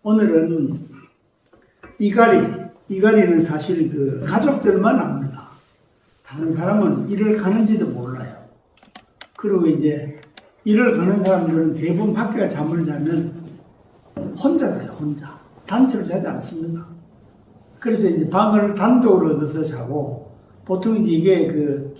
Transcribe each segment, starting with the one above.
오늘은 이갈이는 사실 그 가족들만 압니다. 다른 사람은 일을 가는지도 몰라요. 그리고 이제 일을 가는 사람들은 대부분 밖에 잠을 자면 혼자 자요, 혼자. 단체로 자지 않습니다. 그래서 이제 방을 단독으로 얻어서 자고, 보통 이제 이게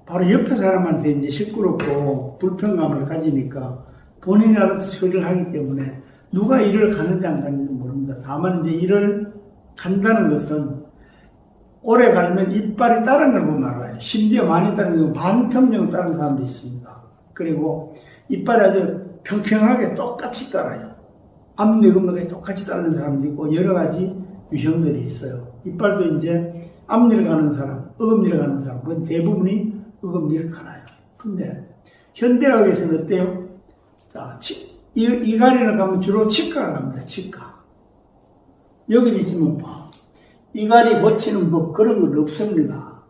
바로 옆에 사람한테 이제 시끄럽고 불편감을 가지니까 본인이 알아서 처리를 하기 때문에 누가 일을 가는지 안 가는지는 모릅니다. 다만 이제 일을 간다는 것은 오래 갈면 이빨이 다른 걸 보면 알아요. 심지어 많이 다른 경우 반텀령을 다른 사람도 있습니다. 그리고 이빨이 아주 평평하게 똑같이 따라요. 앞니금하게 똑같이 따르는 사람도 있고 여러 가지 유형들이 있어요. 이빨도 이제 앞니를 가는 사람, 어금니를 가는 사람, 대부분이 어금니를 가나요. 근데 현대학에서는 어때요? 자, 이갈이를 가면 주로 치과를 갑니다. 치과. 여기 있으면 봐. 이갈이 고치는 법 그런 건 없습니다.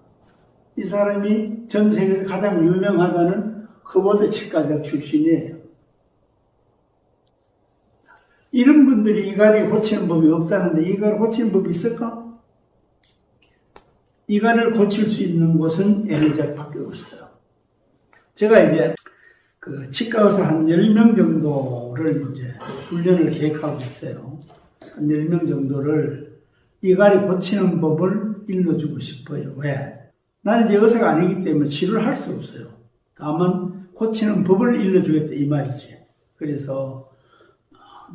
이 사람이 전 세계에서 가장 유명하다는 허버드 치과대학 출신이에요. 이런 분들이 이갈이 고치는 법이 없다는데 이갈을 고치는 법이 있을까? 이갈을 고칠 수 있는 곳은 NHR밖에 없어요. 제가 이제 그 치과 의사 한 10명 정도를 이제 훈련을 계획하고 있어요. 한 10명 정도를 이갈이 고치는 법을 일러주고 싶어요. 왜? 나는 이제 의사가 아니기 때문에 치료를 할 수 없어요. 다만 고치는 법을 일러주겠다 이 말이지. 그래서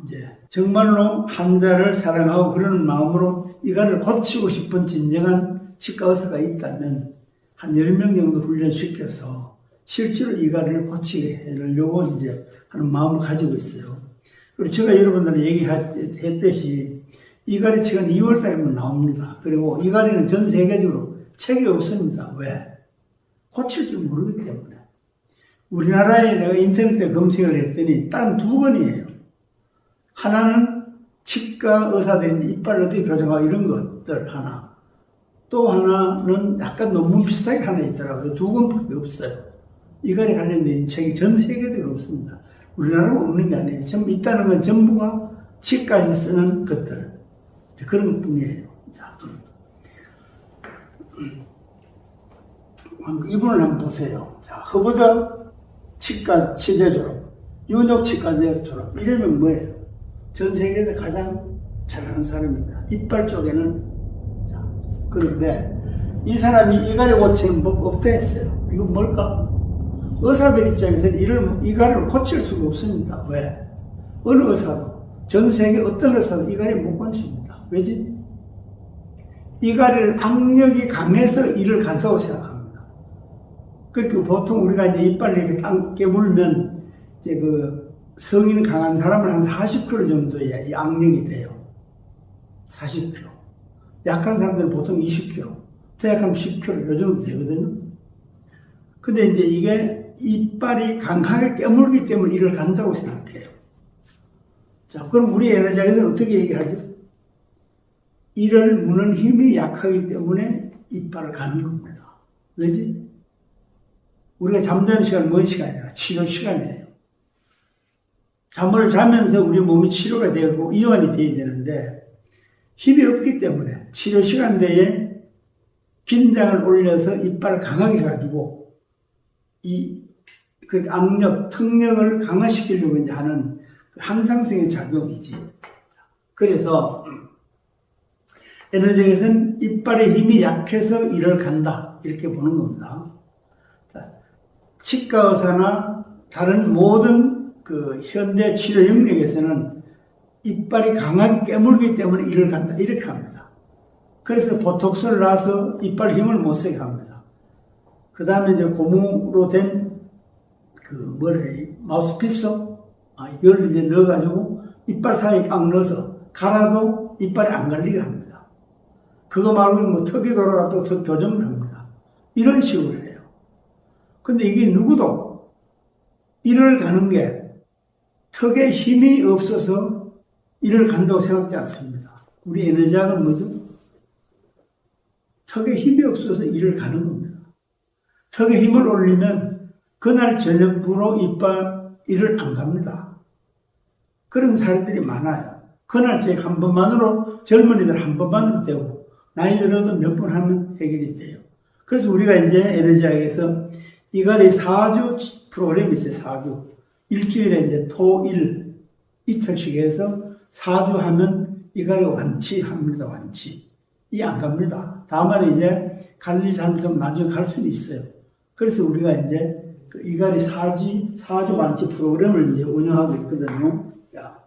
이제 정말로 환자를 사랑하고 그러는 마음으로 이갈을 고치고 싶은 진정한 치과 의사가 있다면 한 10명 정도 훈련시켜서 실제로 이갈을 고치게 해주려고 이제 하는 마음을 가지고 있어요. 그리고 제가 여러분들한테 얘기했듯이 이갈이 지금 2월 달이면 나옵니다. 그리고 이갈이는 전 세계적으로 책이 없습니다. 왜? 고칠 줄 모르기 때문에. 우리나라에 내가 인터넷에 검색을 했더니 단 2권이에요. 하나는 치과 의사들이 이빨을 어떻게 교정하고 이런 것들 하나. 또 하나는 약간 논문 비슷하게 하나 있더라고요. 2권밖에 없어요. 이갈에 관련된 책이 전 세계적으로 없습니다. 우리나라는 없는 게 아니에요. 전부 있다는 건 전부가 치과에서 쓰는 것들. 그런 것 뿐이에요. 자, 이분을 한번 보세요. 자, 허버드 치과 치대 졸업, 윤옥 치과대 졸업. 이러면 뭐예요? 전 세계에서 가장 잘하는 사람입니다. 이빨 쪽에는. 자, 그런데 이 사람이 이갈을 고치는 법 없다 했어요. 이건 뭘까? 의사들 입장에서는 이갈을 고칠 수가 없습니다. 왜? 어느 의사도, 전 세계 어떤 의사도 이갈이 못 고칩니다. 왜지? 이갈을 악력이 강해서 이를 간다고 생각합니다. 그러니까 보통 우리가 이제 이빨을 이렇게 딱 깨물면 이제 그 성인 강한 사람은 한 40kg 정도의 이 악력이 돼요. 40kg. 약한 사람들은 보통 20kg. 더 약하면 10kg. 요 정도 되거든요. 근데 이제 이게 이빨이 강하게 깨물기 때문에 이를 간다고 생각해요. 자, 그럼 우리 NHR에서는 어떻게 얘기하죠? 이를 무는 힘이 약하기 때문에 이빨을 가는 겁니다. 왜지? 우리가 잠자는 시간은 뭔 시간이야? 치료 시간이에요. 잠을 자면서 우리 몸이 치료가 되고 이완이 돼야 되는데 힘이 없기 때문에 치료 시간대에 긴장을 올려서 이빨을 강하게 가지고 그 악력, 특력을 강화시키려고 이제 하는 항상성의 작용이지. 그래서 NHR에서는 이빨의 힘이 약해서 이를 간다. 이렇게 보는 겁니다. 자, 치과 의사나 다른 모든 그 현대 치료 영역에서는 이빨이 강하게 깨물기 때문에 이를 간다. 이렇게 합니다. 그래서 보톡스를 놔서 이빨 힘을 못 쓰게 합니다. 그 다음에 이제 고무로 된 마우스피스? 이걸 이제 넣어가지고 이빨 사이에 꽉 넣어서 갈아도 이빨이 안 갈리게 합니다. 그거 말고 턱이 돌아가도 턱 교정을 합니다. 이런 식으로 해요. 근데 이게 누구도 이를 가는 게 턱에 힘이 없어서 이를 간다고 생각지 않습니다. 우리 NHR은 뭐죠? 턱에 힘이 없어서 이를 가는 겁니다. 턱에 힘을 올리면 그날 저녁부로 이빨 이를 안 갑니다. 그런 사례들이 많아요. 그날 책 한 번만으로, 젊은이들 한 번만으로 되고, 나이 들어도 몇 번 하면 해결이 돼요. 그래서 우리가 이제 에너지학에서 이갈이 4주 프로그램이 있어요. 4주. 일주일에 이제 토, 일, 이틀씩 해서 4주 하면 이갈이 완치합니다. 완치. 이 안 갑니다. 다만 이제 갈 일 잘못하면 나중에 갈 수는 있어요. 그래서 우리가 이제 그 이갈이 4주 완치 프로그램을 이제 운영하고 있거든요. 자,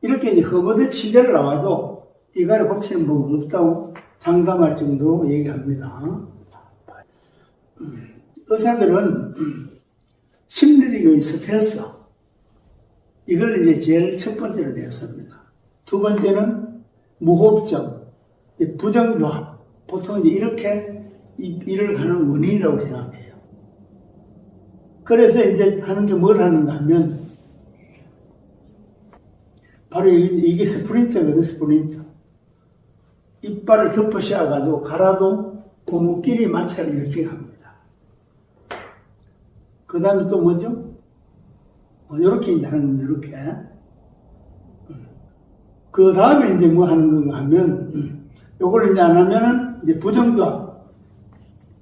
이렇게 이제 허브드 치료를 나와도 이갈이 고치는 법은 없다고 장담할 정도로 얘기합니다. 의사들은 심리적인 스트레스, 이걸 이제 제일 첫 번째로 내세웁니다. 두 번째는 무호흡증, 부정교합, 보통 이제 이렇게 일을 하는 원인이라고 생각해요. 그래서 이제 하는 게 뭘 하는가 하면, 바로 이게 스프린트거든, 스프린트. 이빨을 덮어 씌워가지고 갈아도 고무끼리 마찰을 이렇게 합니다. 그 다음에 또 뭐죠? 요렇게 이제 하는 겁니다, 이렇게. 그 다음에 이제 뭐 하는 건가 하면, 요걸 이제 안 하면은, 이제 부정교합,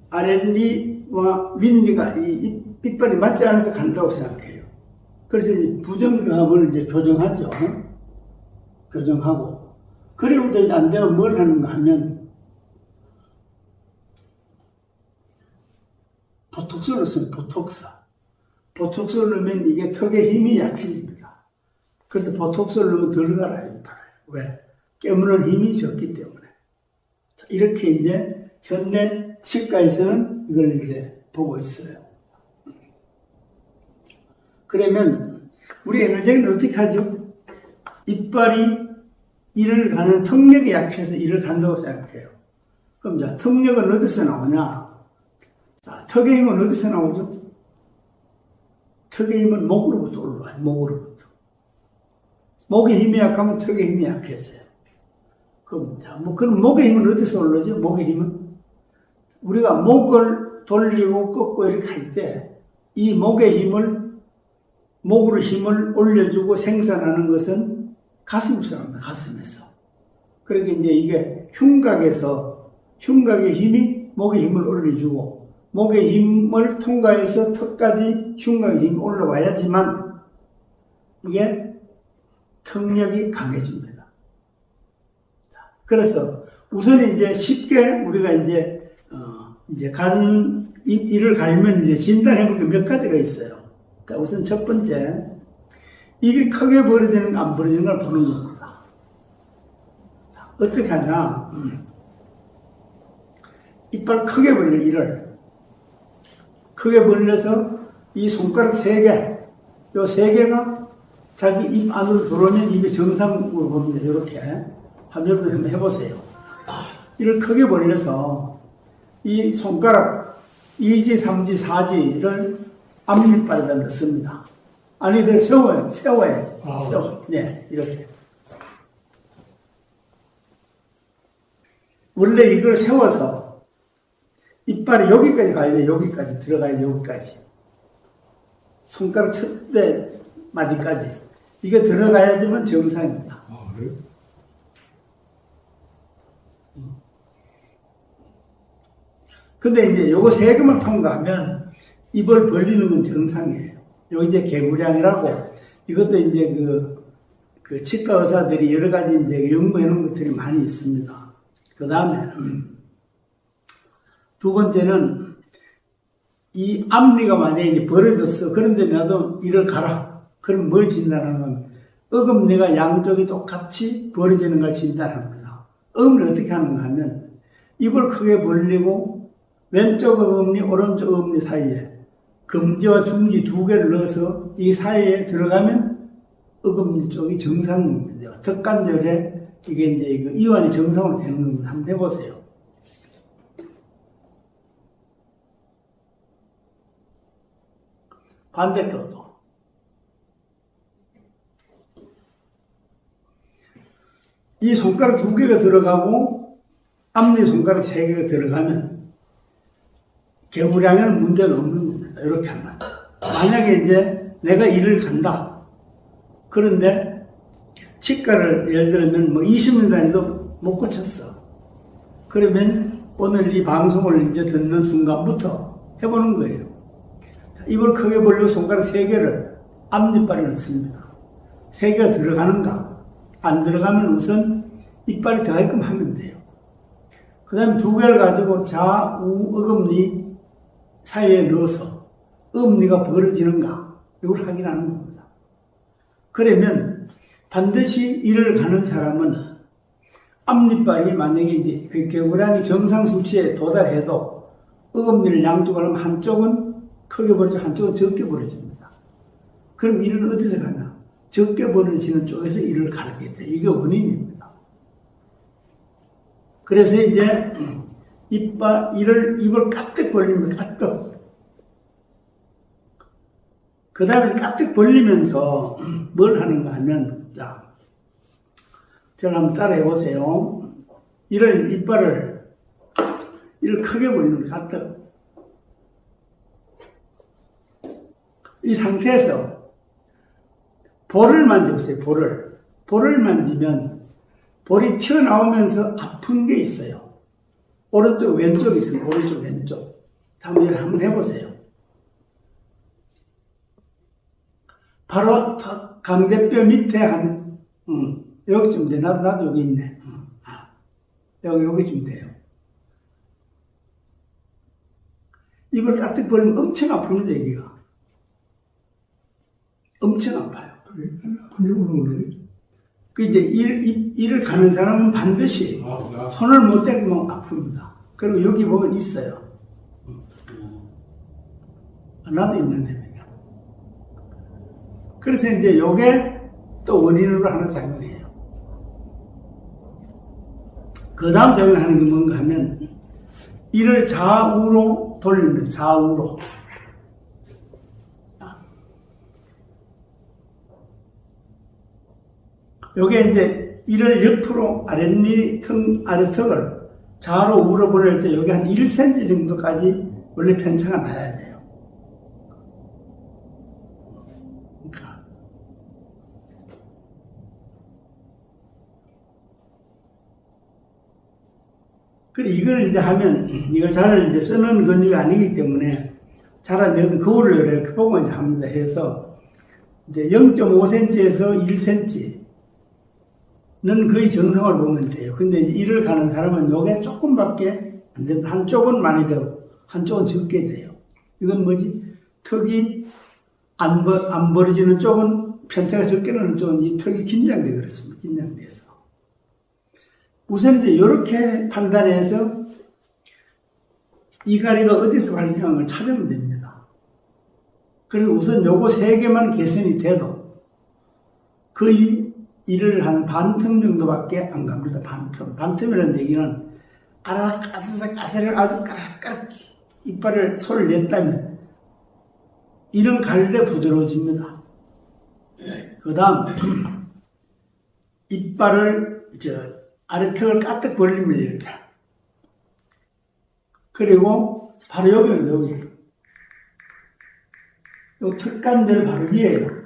아랫니와 윗니가 이 이빨이 맞지 않아서 간다고 생각해요. 그래서 이 부정교합을 이제 교정하죠. 교정하고. 그리고 또 안 되면 뭘 하는가 하면, 보톡스를 써요, 보톡스. 보톡스를 넣으면 이게 턱의 힘이 약해집니다. 그래서 보톡스를 넣으면 덜 갈아요, 이빨을. 왜? 깨무는 힘이 적기 때문에. 이렇게 이제 현대 치과에서는 이걸 이제 보고 있어요. 그러면 우리 에너지는 어떻게 하죠? 이빨이 이를 가는 턱력이 약해서 이를 간다고 생각해요. 그럼 자, 턱력은 어디서 나오냐? 자, 턱의 힘은 어디서 나오죠? 턱의 힘은 목으로부터 올라와요. 목으로부터. 목의 힘이 약하면 턱의 힘이 약해져요. 그럼 자, 그럼 목의 힘은 어디서 올라오죠? 목의 힘은 우리가 목을 돌리고 꺾고 이렇게 할 때 이 목의 힘을 목으로 힘을 올려주고 생산하는 것은 가슴에서 나옵니다. 가슴에서. 그러니까 이제 이게 흉곽의 힘이 목의 힘을 올려주고 목의 힘을 통과해서 턱까지 흉곽의 힘이 올라와야지만 이게 턱력이 강해집니다. 자, 그래서 우선 이제 쉽게 우리가 이제 이를 갈면 이제 진단해볼 게 몇 가지가 있어요. 자, 우선 첫 번째, 입이 크게 벌어지는 안 벌어지는 걸 보는 겁니다. 자, 어떻게 하냐? 이빨 크게 벌려, 이를. 크게 벌려서 이 손가락 3개, 요 3개가 자기 입 안으로 들어오면 입이 정상으로 봅니다. 이렇게. 여러분 한번 해보세요. 이를 크게 벌려서 이 손가락 2지, 3지, 4지를 앞니빨에다 넣습니다. 아니, 그걸 세워요. 세워요. 네, 이렇게. 원래 이걸 세워서 이빨이 여기까지 가야 돼. 여기까지 들어가야 여기까지. 손가락 첫배 마디까지. 이게 들어가야지만 정상입니다. 아, 그래요? 근데 이제 요거 3개만 통과하면 입을 벌리는 건 정상이에요. 요 이제 개구량이라고, 이것도 이제 그 치과 의사들이 여러 가지 이제 연구해 놓은 것들이 많이 있습니다. 그 다음에, 두 번째는, 이 앞니가 만약에 이제 벌어졌어. 그런데 나도 이를 가라. 그럼 뭘 진단하는 건, 어금니가 양쪽이 똑같이 벌어지는 걸 진단합니다. 어금니를 어떻게 하는가 하면, 입을 크게 벌리고, 왼쪽 어금니, 오른쪽 어금니 사이에 금지와 중지 2개를 넣어서 이 사이에 들어가면 어금니 쪽이 정상입니다. 턱관절에 이게 이제 이완이 정상으로 되는 겁니다. 한번 해보세요. 반대쪽도. 이 손가락 2개가 들어가고 앞니 손가락 3개가 들어가면 개구량에는 문제가 없는 겁니다. 이렇게 하면. 만약에 이제 내가 일을 간다. 그런데 치과를 예를 들면 뭐 20년 다니도 못 고쳤어. 그러면 오늘 이 방송을 이제 듣는 순간부터 해보는 거예요. 자, 입을 크게 벌리고 손가락 3개를 앞니빨에 넣습니다. 3개가 들어가는가? 안 들어가면 우선 이빨이 들어가게끔 하면 돼요. 그 다음에 2개를 가지고 좌우 어금니 사이에 넣어서 어금니가 벌어지는가? 이걸 확인하는 겁니다. 그러면 반드시 이를 가는 사람은 앞니빨이 만약에 이제 그 겨드랑이 정상 수치에 도달해도 어금니를 양쪽을 하면 한쪽은 크게 벌어지고 한쪽은 적게 벌어집니다. 그럼 이를 어디서 가냐? 적게 벌어지는 쪽에서 이를 가르게 돼. 이게 원인입니다. 그래서 이제 입을 까뜩 벌리면 까뜩. 그 다음에 까뜩 벌리면서 뭘 하는가 하면, 자, 저를 한번 따라해 보세요. 이를 크게 벌리면 까뜩. 이 상태에서 볼을 만져보세요, 볼을. 볼을 만지면 볼이 튀어나오면서 아픈 게 있어요. 오른쪽, 왼쪽이 있어요. 오른쪽, 왼쪽. 한번 해보세요. 바로 강대뼈 밑에 여기쯤 돼. 나도 여기 있네. 여기쯤 돼요. 입을 까뜩 벌리면 엄청 아픕니다, 여기가. 엄청 아파요. 그 이제 이를 가는 사람은 반드시 손을 못 대면 아픕니다. 그리고 여기 보면 있어요. 나도 있는데. 그래서 이제 요게 또 원인으로 하나 작용해요. 그 다음 작용하는 게 뭔가 하면 이를 좌우로 돌립니다. 좌우로. 요게 이제 이를 옆으로 아랫니 등 아래턱을 좌로 우로 보낼 때 여기 한 1cm 정도까지 원래 편차가 나야 돼요. 그러니까 그래 이걸 이제 하면 이걸 잘 이제 쓰는 근육이 아니기 때문에 잘 안 되는 거울을 이렇게 보고 이제 합니다. 해서 이제 0.5cm에서 1cm 는 거의 정상을 보면 돼요. 근데 이를 가는 사람은 요게 조금밖에 안 된다. 한쪽은 많이 되고, 한쪽은 적게 돼요. 이건 뭐지? 턱이 안 벌어지는 쪽은 편차가 적게 나는 쪽은 이 턱이 긴장돼 그렇습니다. 긴장돼서. 우선 이제 이렇게 판단해서 이가리가 어디서 발생한 걸 찾으면 됩니다. 그래서 우선 요거 3개만 개선이 돼도 거의 일을 한 반틈 정도밖에 안 갑니다. 반틈. 반틈이라는 얘기는 아들 아주 까락까락 이빨을 손을 냈다면 이는 갈래 부드러워집니다. 그 다음 이빨을 아래턱을 까뜩 벌립니다. 이렇게. 그리고 바로 여기 요 턱관절 바로 위에요.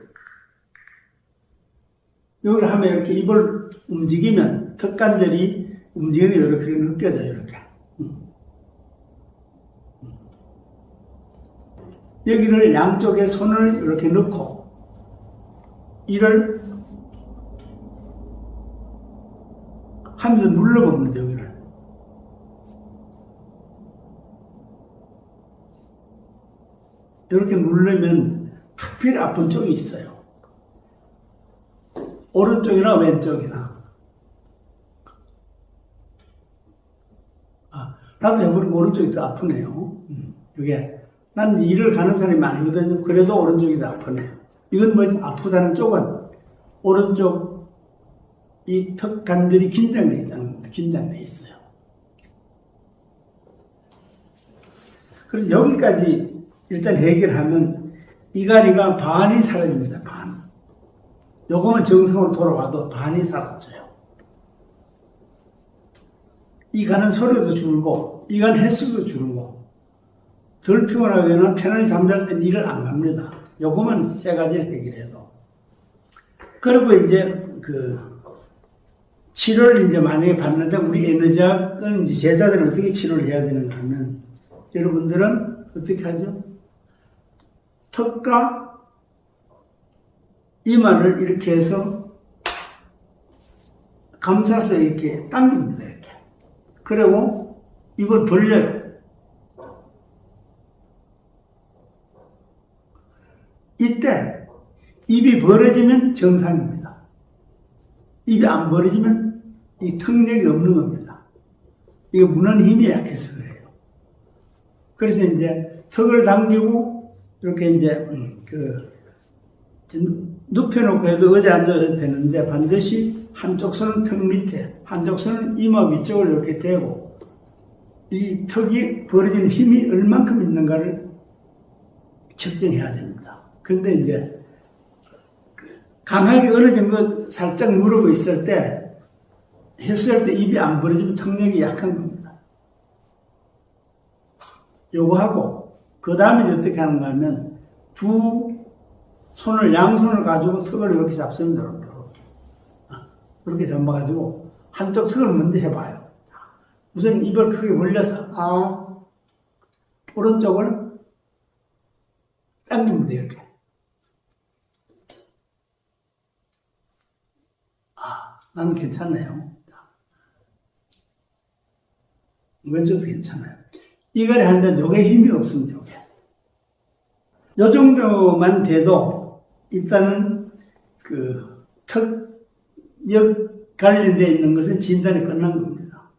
여기를 하면 이렇게 입을 움직이면 턱관절이 움직이는 게 이렇게 느껴져요. 이렇게. 여기를 양쪽에 손을 이렇게 넣고 이를 하면서 눌러봅니다. 여기를. 이렇게 누르면 특별히 아픈 쪽이 있어요. 오른쪽이나 왼쪽이나. 나도 해보니까 오른쪽이 더 아프네요. 이게, 난 이제 일을 가는 사람이 많거든요. 그래도 오른쪽이 더 아프네요. 이건 뭐지? 아프다는 쪽은 오른쪽 이 턱관절이 긴장돼 있다는 겁니다. 긴장돼 있어요. 그래서 여기까지 일단 해결하면 이가리가 반이 사라집니다. 반. 요거만 정상으로 돌아와도 반이 사라져요. 이 가는 소리도 줄고, 이 가는 횟수도 줄고, 덜 피곤하거나 편안히 잠잘 때는 일을 안 갑니다. 요거만 3가지를 해결해도. 그리고 이제 치료를 이제 만약에 받는데 우리 에너지학은 이제 제자들은 어떻게 치료를 해야 되는가 하면 여러분들은 어떻게 하죠? 턱과 이마를 이렇게 해서 감싸서 이렇게 당깁니다. 이렇게. 그리고 입을 벌려요. 이때 입이 벌어지면 정상입니다. 입이 안 벌어지면 이 턱력이 없는 겁니다. 이게 문헌 힘이 약해서 그래요. 그래서 이제 턱을 당기고 이렇게 이제 눕혀놓고 해도 의자에 앉아도 되는데 반드시 한쪽 손은 턱 밑에, 한쪽 손은 이마 위쪽을 이렇게 대고 이 턱이 벌어지는 힘이 얼만큼 있는가를 측정해야 됩니다. 근데 이제 강하게 어느 정도 살짝 누르고 있을 때 해수할 때 입이 안 벌어지면 턱력이 약한 겁니다. 요거 하고 그 다음에 어떻게 하는가 하면 양손을 가지고 턱을 이렇게 잡습니다. 이렇게 잡아가지고 한쪽 턱을 먼저 해봐요. 우선 입을 크게 벌려서 오른쪽을 당깁니다. 이렇게. 나는 괜찮네요. 왼쪽도 괜찮아요. 이거를 하는데 요게 힘이 없습니다. 요게. 요 정도만 돼도 일단은 턱역 관련되어 있는 것은 진단이 끝난 겁니다.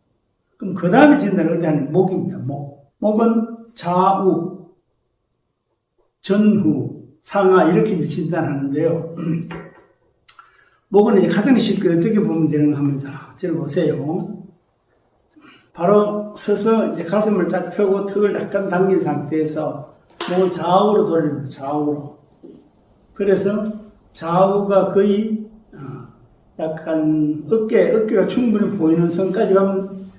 그럼 그 다음에 진단은 어디 하는 목입니다. 목은 좌우, 전후, 상하 이렇게 이제 진단하는데요. 목은 이제 가장 쉽게 어떻게 보면 되는가 하면 저를 보세요. 바로 서서 이제 가슴을 쫙 펴고 턱을 약간 당긴 상태에서 목을 좌우로 돌립니다. 좌우로. 그래서 좌우가 거의 약간 어깨가 충분히 보이는 선까지 가면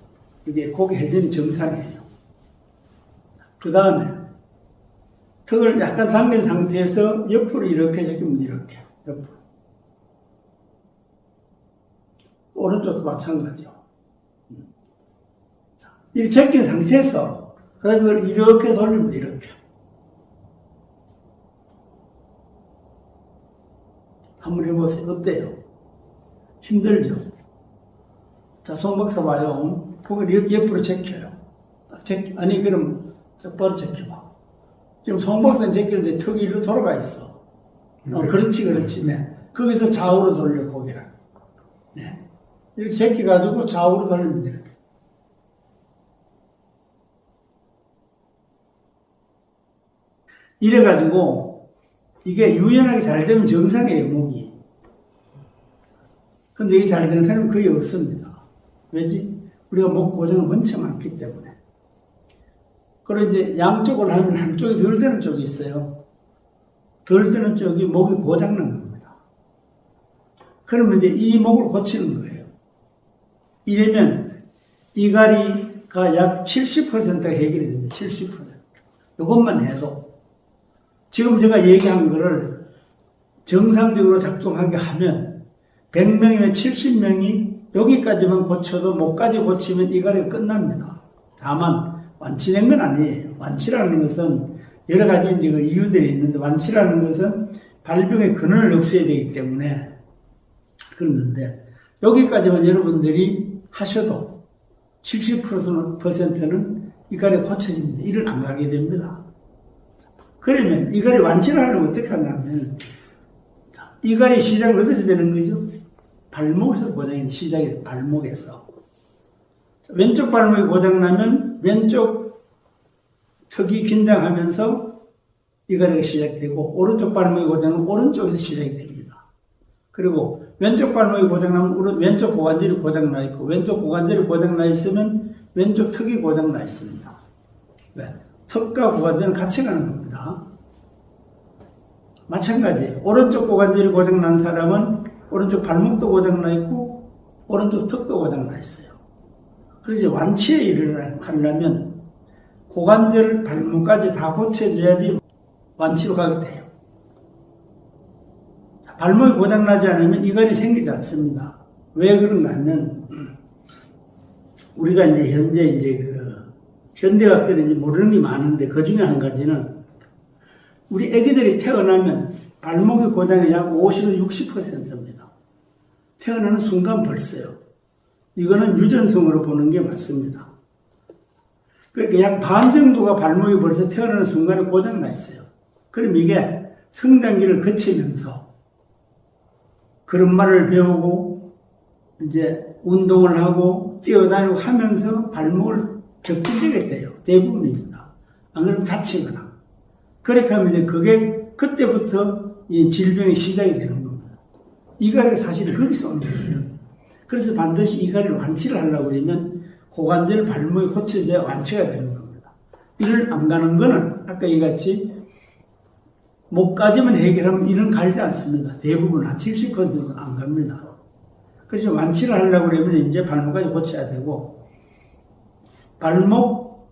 이게 고개 회전이 정상이에요. 그 다음에 턱을 약간 당긴 상태에서 옆으로 이렇게 제끼면 이렇게 옆으로. 오른쪽도 마찬가지요. 이렇게 제낀 상태에서 그 다음에 이걸 이렇게 돌립니다. 이렇게. 한번 해보세요. 어때요? 힘들죠? 자, 송 박사 봐요. 고개를 이렇게 옆으로 제껴요. 아니, 그럼 똑바로 제껴봐. 지금 송 박사는 제끼는데 턱이 이리로 돌아가 있어. 그렇지. 네. 거기서 좌우로 돌려, 고개를. 네. 이렇게 제껴가지고 좌우로 돌립니다. 이렇게. 이래가지고 이게 유연하게 잘 되면 정상이에요, 목이. 근데 이게 잘 되는 사람은 거의 없습니다. 왜지? 우리가 목 고정은 원체 많기 때문에. 그리고 이제 양쪽을 하면 한쪽이 덜 되는 쪽이 있어요. 덜 되는 쪽이 목이 고장난 겁니다. 그러면 이제 이 목을 고치는 거예요. 이러면 이가리가 약 70%가 해결이 됩니다. 70%. 이것만 해도 지금 제가 얘기한 거를 정상적으로 작동하게 하면 100명이면 70명이 여기까지만 고쳐도 목까지 고치면 이가리가 끝납니다. 다만 완치된 건 아니에요. 완치라는 것은 여러 가지 이제 이유들이 있는데 완치라는 것은 발병의 근원을 없애야 되기 때문에 그런 건데 여기까지만 여러분들이 하셔도 70%는 이가리 고쳐집니다. 이를 안 가게 됩니다. 그러면 이가리 완치를 하려면 어떻게 하냐면 이가리 시작은 어디서 되는 거죠? 발목에서 고장이 시작이 돼요. 발목에서. 왼쪽 발목이 고장나면 왼쪽 턱이 긴장하면서 이가리가 시작되고 오른쪽 발목이 고장나면 오른쪽에서 시작이 됩니다. 그리고 왼쪽 발목이 고장나면 왼쪽 고관절이 고장나 있고 왼쪽 고관절이 고장나 있으면 왼쪽 턱이 고장나 있습니다. 네. 턱과 고관절은 같이 가는 겁니다. 마찬가지 오른쪽 고관절이 고장난 사람은 오른쪽 발목도 고장나 있고 오른쪽 턱도 고장나 있어요. 그래서 완치의 일을 하려면 고관절 발목까지 다 고쳐져야지 완치로 가게 돼요. 발목이 고장나지 않으면 이갈이 생기지 않습니다. 왜 그런가 하면, 우리가 이제 현대학교는 이제 모르는 게 많은데, 그 중에 한 가지는, 우리 애기들이 태어나면 발목이 고장이 약 50에서 60%입니다. 태어나는 순간 벌써요. 이거는 유전성으로 보는 게 맞습니다. 그러니까 약 반 정도가 발목이 벌써 태어나는 순간에 고장나 있어요. 그럼 이게 성장기를 거치면서 그런 말을 배우고 이제 운동을 하고 뛰어다니고 하면서 발목을 접질리게 돼요. 대부분입니다. 안 그러면 다치거나. 그렇게 하면 이제 그게 그때부터 이 질병이 시작이 되는 겁니다. 이갈이 사실 거기서 오는 거예요. 그래서 반드시 이갈을 완치를 하려고 그러면 고관절 발목이 고쳐져야 완치가 되는 겁니다. 이를 안 가는 거는 아까 이같이 목까지만 해결하면 이는 갈지 않습니다. 대부분 한 70%는 안 갑니다. 그래서 완치를 하려고 그러면 이제 발목까지 고쳐야 되고, 발목,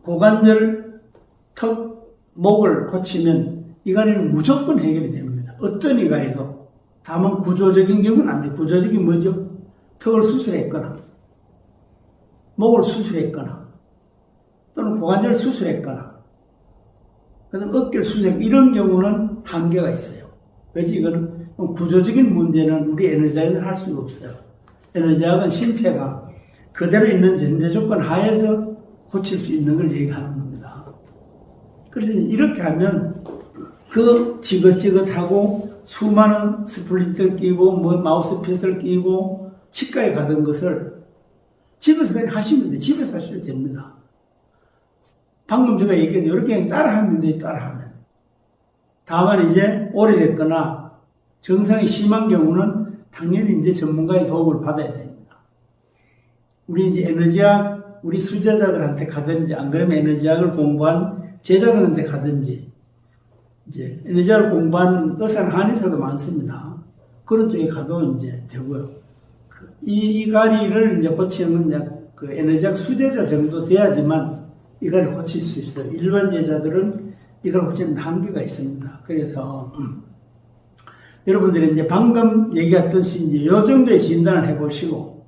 고관절, 턱, 목을 고치면 이갈이는 무조건 해결이 됩니다. 어떤 이갈이도. 다만 구조적인 경우는 안 돼. 구조적인 뭐죠? 턱을 수술했거나, 목을 수술했거나, 또는 고관절을 수술했거나, 그다음 어깨를 수술했거나, 이런 경우는 한계가 있어요. 왜지? 이거는 구조적인 문제는 우리 에너지학에서 할 수가 없어요. 에너지학은 신체가 그대로 있는 전제 조건 하에서 고칠 수 있는 걸 얘기하는 겁니다. 그래서 이렇게 하면 그 지긋지긋하고 수많은 스플리트를 끼고 마우스피스를 끼고 치과에 가던 것을 집에서 그냥 하시면 돼요. 집에서 하셔도 됩니다. 방금 제가 얘기한 이렇게 따라하면 돼요. 따라하면. 다만 이제 오래됐거나 증상이 심한 경우는 당연히 이제 전문가의 도움을 받아야 됩니다. 우리 이제 에너지학 우리 수제자들한테 가든지 안 그러면 에너지학을 공부한 제자들한테 가든지 이제 에너지학을 공부한 의사는 한의사도 많습니다. 그런 쪽에 가도 이제 되고요. 이갈이를 이제 고치는 그 에너지학 수제자 정도 돼야지만 이갈을 고칠 수 있어요. 일반 제자들은 이걸 고치는 한계가 있습니다. 그래서 여러분들이 이제 방금 얘기했듯이 이제 요 정도의 진단을 해보시고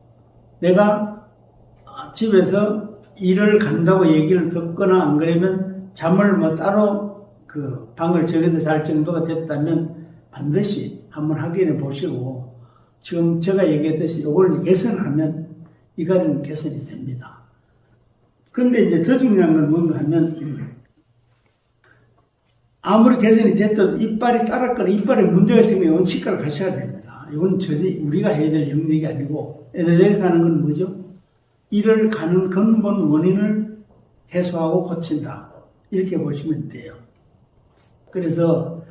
내가 집에서 일을 간다고 얘기를 듣거나 안 그러면 잠을 뭐 따로 그 방을 정해서 잘 정도가 됐다면 반드시 한번 확인해 보시고 지금 제가 얘기했듯이 이걸 개선하면 이갈은 개선이 됩니다. 근데 이제 더 중요한 건 뭔가 하면 아무리 개선이 됐든 이빨이 따랐거나 이빨에 문제가 생기면 치과를 가셔야 됩니다. 이건 절대 우리가 해야 될 영역이 아니고 에너지에서 하는 건 뭐죠? 이를 가는 근본 원인을 해소하고 고친다. 이렇게 보시면 돼요. 그래서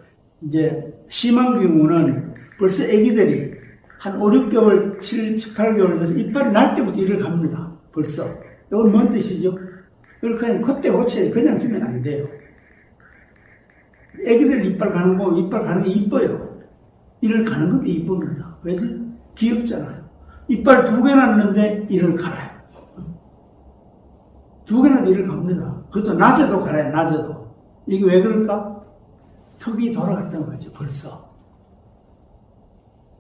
이제 심한 경우는 벌써 아기들이 한 5, 6개월, 7, 8개월 돼서 이빨이 날 때부터 이를 갑니다. 벌써. 이건 뭔 뜻이죠? 이걸 그냥 그때 고쳐야 그냥 두면 안 돼요. 애기들 이빨 가는 거, 이빨 가는 게 이뻐요. 이를 가는 것도 이쁩니다. 왜지? 귀엽잖아요. 이빨 2개 났는데 이를 갈아요. 2개나 이를 갑니다. 그것도 낮에도 갈아요, 낮에도. 이게 왜 그럴까? 턱이 돌아갔던 거죠, 벌써.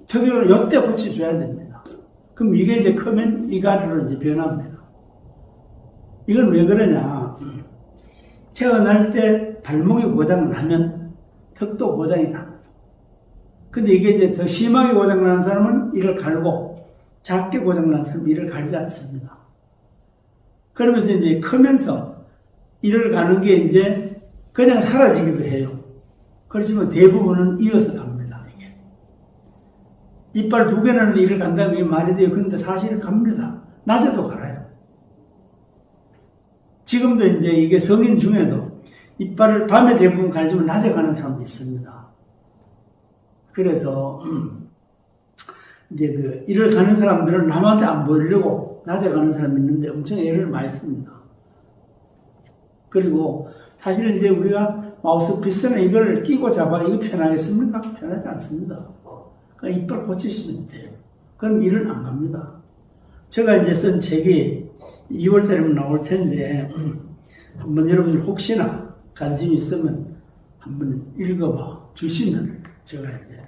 턱을 요때 고쳐줘야 됩니다. 그럼 이게 이제 크면 이갈이로 이제 변합니다. 이건 왜 그러냐? 태어날 때 발목이 고장나면 턱도 고장이 납니다. 근데 이게 이제 더 심하게 고장나는 사람은 이를 갈고 작게 고장나는 사람은 이를 갈지 않습니다. 그러면서 이제 크면서 이를 가는 게 이제 그냥 사라지기도 해요. 그렇지만 대부분은 이어서 갑니다. 이게. 이빨 2개 나는데 이를 간다면 이게 말이 돼요. 근데 사실은 갑니다. 낮에도 갈아요. 지금도 이제 이게 성인 중에도 이빨을 밤에 대부분 갈지만 낮에 가는 사람도 있습니다. 그래서 이제 그 이를 가는 사람들은 남한테 안 보이려고 낮에 가는 사람이 있는데 엄청 애를 많이 씁니다. 그리고 사실 이제 우리가 마우스피스는 이걸 끼고 잡아 이거 편하겠습니까? 편하지 않습니다. 그러니까 이빨 고치시면 돼요. 그럼 일은 안 갑니다. 제가 이제 쓴 책이 2월 달이면 나올 텐데 한번 여러분들 혹시나 관심이 있으면 한번 읽어봐 주시면 제가 이제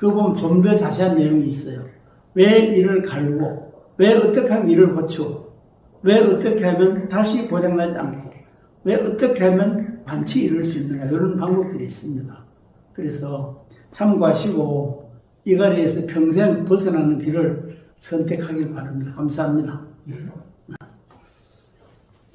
그거 보면 좀 더 자세한 내용이 있어요. 왜 이를 갈고, 왜 어떻게 하면 이를 고치고, 왜 어떻게 하면 다시 고장나지 않고, 왜 어떻게 하면 반드시 이룰 수 있는가, 이런 방법들이 있습니다. 그래서 참고하시고 이 자리에서 평생 벗어나는 길을 선택하길 바랍니다. 감사합니다.